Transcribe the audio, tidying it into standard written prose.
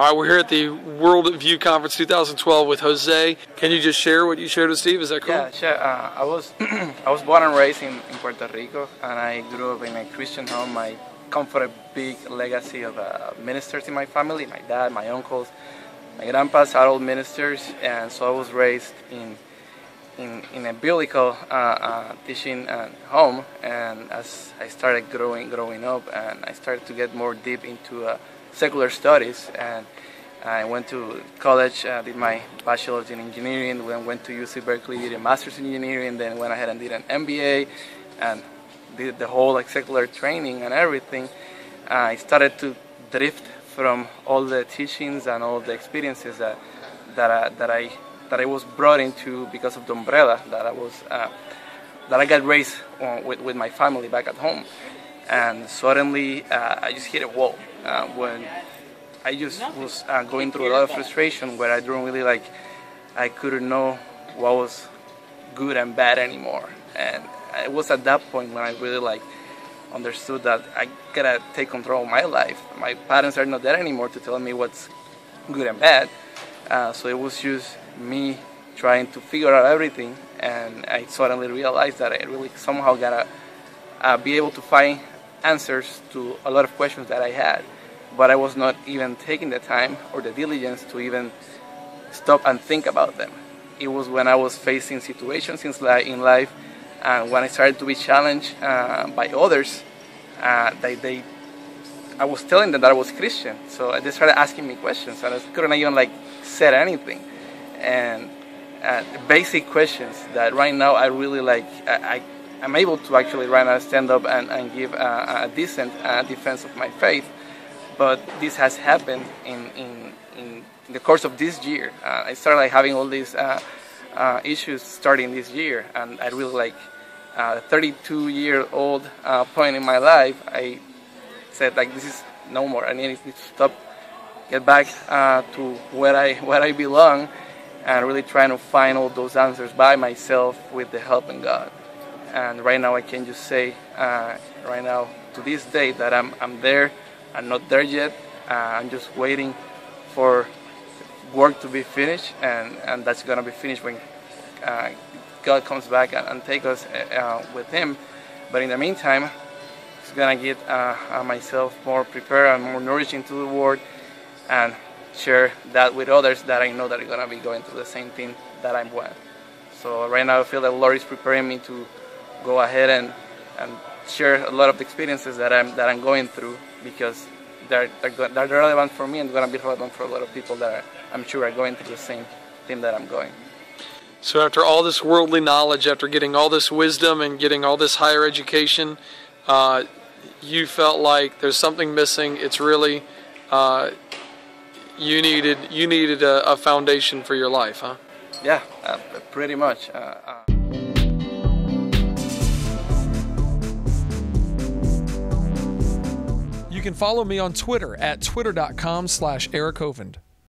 All right, we're here at the World View Conference 2012 with Jose. Can you just share what you shared with Steve? Is that cool? Yeah, sure. I was born and raised in Puerto Rico, and I grew up in a Christian home. I come from a big legacy of ministers in my family. My dad, my uncles, my grandpas are all ministers, and so I was raised in a biblical teaching home. And as I started growing up, and I started to get more deep into secular studies, and I went to college, did my bachelor's in engineering, then went to UC Berkeley, did a master's in engineering, then went ahead and did an MBA, and did the whole secular training and everything. I started to drift from all the teachings and all the experiences that I was brought into because of the umbrella that I got raised with my family back at home. And suddenly I just hit a wall when I just was going through a lot of frustration where I don't really I couldn't know what was good and bad anymore. And it was at that point when I really understood that I gotta take control of my life. My parents are not there anymore to tell me what's good and bad. So it was just me trying to figure out everything, and I suddenly realized that I really somehow gotta be able to find answers to a lot of questions that I had, but I was not even taking the time or the diligence to even stop and think about them. It was when I was facing situations in life, and when I started to be challenged by others, I was telling them that I was Christian, so they started asking me questions, and I couldn't even say anything. And basic questions that right now I really I'm able to actually right now stand up and give a decent defense of my faith. But this has happened in the course of this year. I started having all these issues starting this year, and I really 32-year-old point in my life, I said this is no more. I need to stop, get back to where I belong, and really trying to find all those answers by myself with the help of God. And right now I can just say, right now to this day, that I'm there. I'm not there yet. I'm just waiting for work to be finished, and that's gonna be finished when God comes back and take us with Him. But in the meantime, it's gonna get myself more prepared and more nourishing to the Word, and share that with others that I know that are gonna be going through the same thing that I'm going. So right now I feel that the Lord is preparing me to go ahead and share a lot of the experiences that I'm going through, because they're relevant for me and going to be relevant for a lot of people that I'm sure are going through the same thing that I'm going. So after all this worldly knowledge, after getting all this wisdom and getting all this higher education, you felt like there's something missing. It's really you needed a foundation for your life, huh? Yeah, pretty much. You can follow me on Twitter at twitter.com/Eric Hovind.